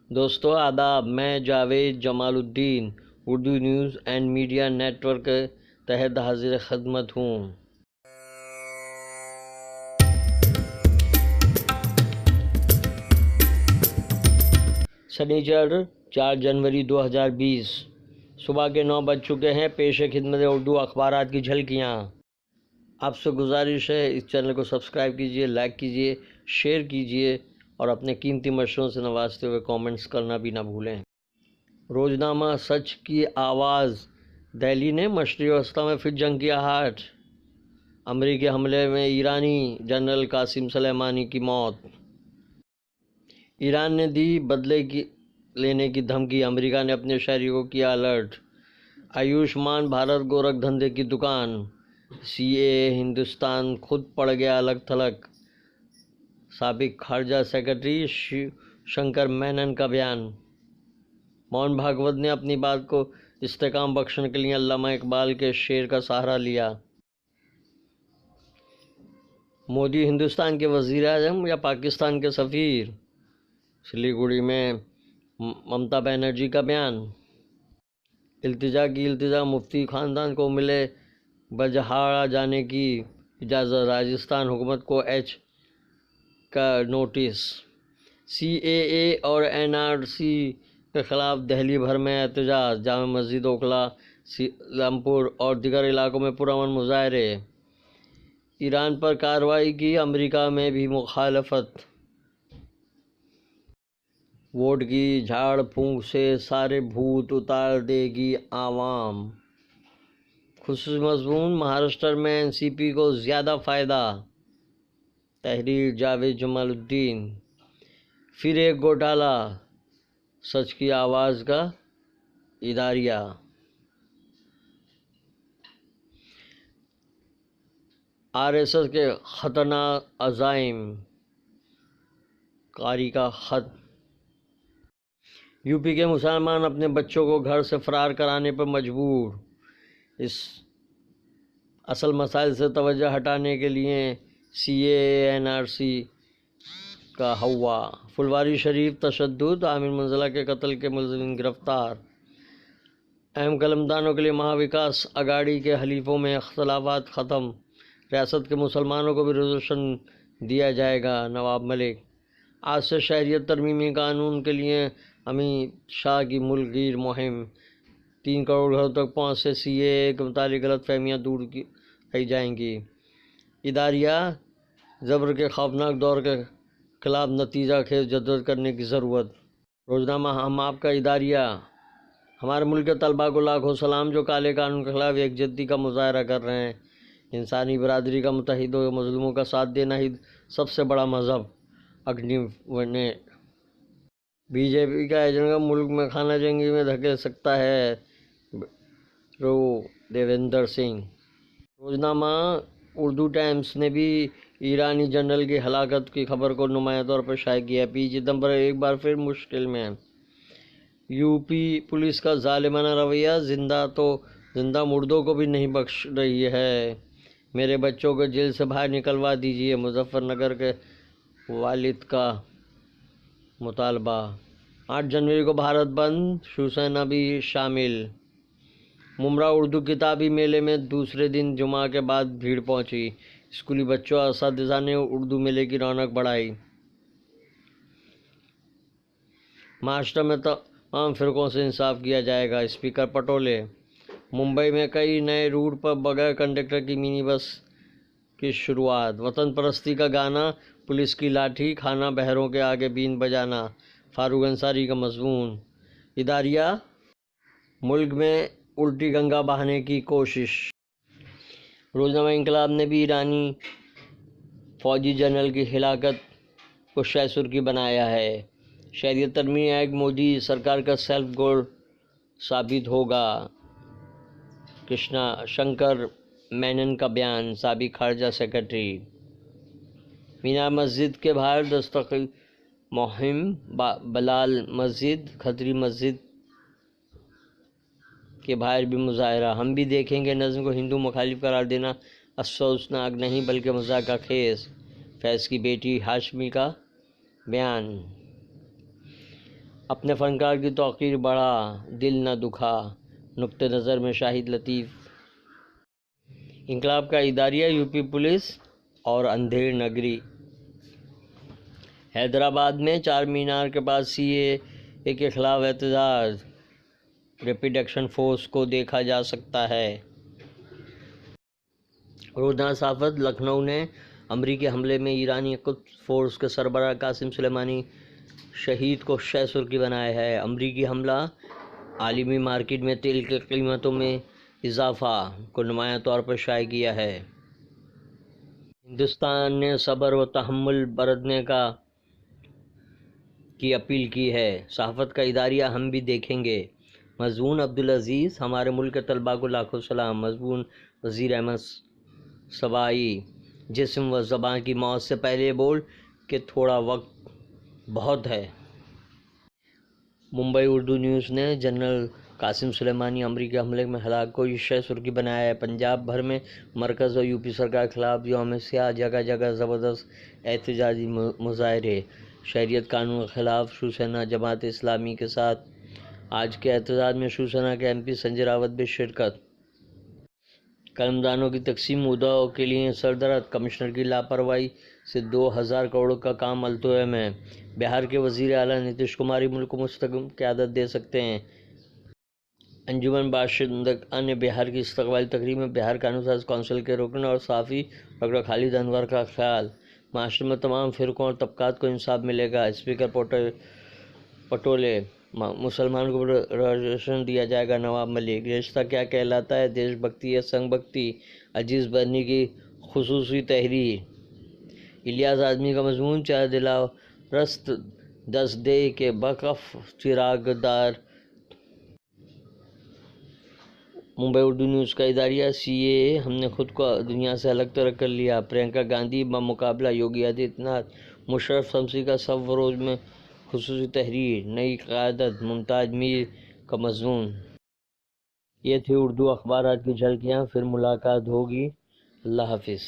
دوستو آداب، میں Javed Jamaluddin Urdu news and media network کے تحت حاضر خدمت ہوں۔ سنیچر 4 جنوری 2020 صبح کے 9 بج چکے ہیں۔ پیش خدمت اردو اخبارات کی جھلکیاں۔ آپ سے گزارش ہے اس چینل کو سبسکرائب کیجئے، لائک کیجئے، شیئر کیجئے اور اپنے قیمتی مشوروں سے نوازتے ہوئے کامنٹس کرنا بھی نہ بھولیں۔ روزنامہ سچ کی آواز۔ دہلی نے مشرقی وسطی میں پھر جنگ کی آہٹ۔ امریکی حملے میں ایرانی جنرل قاسم سلیمانی کی موت۔ ایران نے دی بدلے لینے کی دھمکی، امریکہ نے اپنے شہریوں کو کیا الرٹ۔ آیوشمان بھارت گورکھ دھندے کی دکان۔ سی اے اے ہندوستان خود پڑ گیا الگ تھلگ۔ سابق خارجہ سیکرٹری شیو شنکر مینن کا بیان۔ موہن بھاگوت نے اپنی بات کو استحکام بخشنے کے لیے علامہ اقبال کے شعر کا سہارا لیا۔ مودی ہندوستان کے وزیر اعظم یا پاکستان کے سفیر؟ سلیگوڑی میں ممتا بنرجی کا بیان۔ التجا مفتی خاندان کو ملے بجہاڑا جانے کی اجازت، راجستھان حکومت کو ایچ کا نوٹس۔ سی اے اے اور این آر سی کے خلاف دہلی بھر میں احتجاج، جامع مسجد، اوکھلا، لامپور اور دیگر علاقوں میں پرامن مظاہرے۔ ایران پر کارروائی کی امریکہ میں بھی مخالفت۔ ووٹ کی جھاڑ پھونک سے سارے بھوت اتار دے گی عوام۔ خصوصی مضمون، مہاراشٹر میں این سی پی کو زیادہ فائدہ۔ تحریر جاوید جمال الدین۔ پھر ایک گھوٹالہ، سچ کی آواز کا اداریہ۔ آر ایس ایس کے خطرناک عزائم، قاری کا خط۔ یو پی کے مسلمان اپنے بچوں کو گھر سے فرار کرانے پر مجبور۔ اس اصل مسائل سے توجہ ہٹانے کے لیے سی اے اے این آر سی کا ہوا۔ پھلواری شریف تشدد، عامر منزلہ کے قتل کے ملزمین گرفتار۔ اہم قلمدانوں کے لیے مہا وکاس اگاڑی کے حلیفوں میں اختلافات ختم، ریاست کے مسلمانوں کو بھی ریزرویشن دیا جائے گا۔ نواب ملک۔ آج سے شہریت ترمیمی قانون کے لیے امیت شاہ کی ملک گیر مہم۔ 3 کروڑ گھروں تک پہنچ سے سی اے اے کے متعلق غلط فہمیاں دور کی جائیں گی۔ اداریہ، جبر کے خوفناک دور کے خلاف نتیجہ خیز جدوجہد کرنے کی ضرورت۔ روزنامہ ہم آپ کا اداریہ۔ ہمارے ملک کے طلباء کو لاکھوں سلام جو کالے قانون کے خلاف یکجہتی کا مظاہرہ کر رہے ہیں۔ انسانی برادری کا متحد ہو، مظلوموں کا ساتھ دینا ہی سب سے بڑا مذہب۔ اگنیو نے بی جے پی کا ایجنڈا ملک میں خانہ جنگی میں دھکیل سکتا ہے، رو دیویندر سنگھ۔ روزنامہ اردو ٹائمز نے بھی ایرانی جنرل کی ہلاکت کی خبر کو نمایاں طور پر شائع کیا۔ پی چدمبرم ایک بار پھر مشکل میں۔ یو پی پولیس کا ظالمانہ رویہ، زندہ مردوں کو بھی نہیں بخش رہی ہے۔ میرے بچوں کو جیل سے باہر نکلوا دیجیے، مظفر نگر کے والد کا مطالبہ۔ 8 جنوری کو بھارت بند، شیوسینا بھی شامل۔ ممرا اردو کتابی میلے میں دوسرے دن جمعہ کے بعد بھیڑ پہنچی۔ اسکولی بچوں اور اساتذہ نے اردو میلے کی رونق بڑھائی۔ معاشرے میں تمام فرقوں سے انصاف کیا جائے گا، اسپیکر پٹولے۔ ممبئی میں کئی نئے روٹ پر بغیر کنڈکٹر کی منی بس کی شروعات۔ وطن پرستی کا گانا، پولیس کی لاٹھی، کھانا بہروں کے آگے بین بجانا۔ فاروق انصاری کا مضمون۔ اداریہ، ملک میں الٹی گنگا بہانے کی کوشش۔ روزنامہ انقلاب نے بھی ایرانی فوجی جنرل کی ہلاکت کو شہ سرخی بنایا ہے۔ شہریت ترمیمی ایکٹ مودی سرکار کا سیلف گول ثابت ہوگا، کرشنا شنکر مینن کا بیان۔ سابق خارجہ سیکرٹری۔ مینار مسجد کے باہر دستقی مہم، بلال مسجد، کھتری مسجد کے باہر بھی مظاہرہ۔ ہم بھی دیکھیں گے نظم کو ہندو مخالف قرار دینا افسوسناک نہیں بلکہ مذاق خیز۔ فیض کی بیٹی ہاشمی کا بیان۔ اپنے فنکار کی توقیر بڑھا، دل نہ دکھا، نقطہ نظر میں شاہد لطیف۔ انقلاب کا اداریہ یوپی پولیس اور اندھیر نگری۔ حیدرآباد میں چار مینار کے پاس سی اے کے خلاف احتجاج، ریپڈ ایکشن فورس کو دیکھا جا سکتا ہے۔ روزنامہ صحافت لکھنؤ نے امریکی حملے میں ایرانی قدس فورس کے سربراہ قاسم سلیمانی شہید کو شہ سرخی بنایا ہے۔ امریکی حملہ عالمی مارکیٹ میں تیل کی قیمتوں میں اضافہ کو نمایاں طور پر شائع کیا ہے۔ ہندوستان نے صبر و تحمل برتنے کی اپیل کی ہے۔ صحافت کا اداریہ ہم بھی دیکھیں گے۔ مضمون عبدالعزیز، ہمارے ملک کے طلباء کو لاکھوں سلام۔ مضمون وزیر احمد سبائی، جسم و زبان کی موت سے پہلے بول کہ تھوڑا وقت بہت ہے۔ ممبئی اردو نیوز نے جنرل قاسم سلیمانی امریکی حملے میں ہلاک کو شہ سرخی بنایا ہے۔ پنجاب بھر میں مرکز اور یوپی سرکار کے خلاف یوم سیاہ، جگہ جگہ زبردست احتجاجی مظاہرے۔ شہریت قانون کے خلاف شیوسینا جماعت اسلامی کے ساتھ آج کے احتجاج میں شیوسینا کے ایم پی سنجے راوت بھی شرکت۔ قلمدانوں کی تقسیم مدعو کے لیے سردرد، کمشنر کی لاپرواہی سے 2000 کروڑ کا کام التوے میں۔ بہار کے وزیر اعلیٰ نتیش کمار ہی ملک کو مستقل قیادت دے سکتے ہیں۔ انجمن باشندگان بہار کی استقبالی تقریب میں بہار قانون ساز کونسل کے رکن اور صحافی ڈاکٹر خالد انور کا خیال، معاشرے میں تمام فرقوں اور طبقات کو انصاف ملے گا۔ اسپیکر پٹولے، مسلمانوں کو ریزرویشن دیا جائے گا۔ نواب ملک، رشتہ کیا کہلاتا ہے، دیش بھکتی یا سنگ بھکتی؟ عزیز برنی کی خصوصی تحریر۔ الیاس اعظمی کا مضمون، چاہے دلاور رست دست دے کے بکف چراغ دار۔ ممبئی اردو نیوز کا اداریہ، سی اے ہم نے خود کو دنیا سے الگ ترک کر لیا۔ پرینکا گاندھی بمقابلہ یوگی آدتیہ ناتھ۔ مشرف شمسی کا سفروز میں خصوصی تحریر۔ نئی قیادت، ممتاز میر کا مضمون۔ یہ تھی اردو اخبارات کی جھلکیاں، پھر ملاقات ہوگی۔ اللہ حافظ۔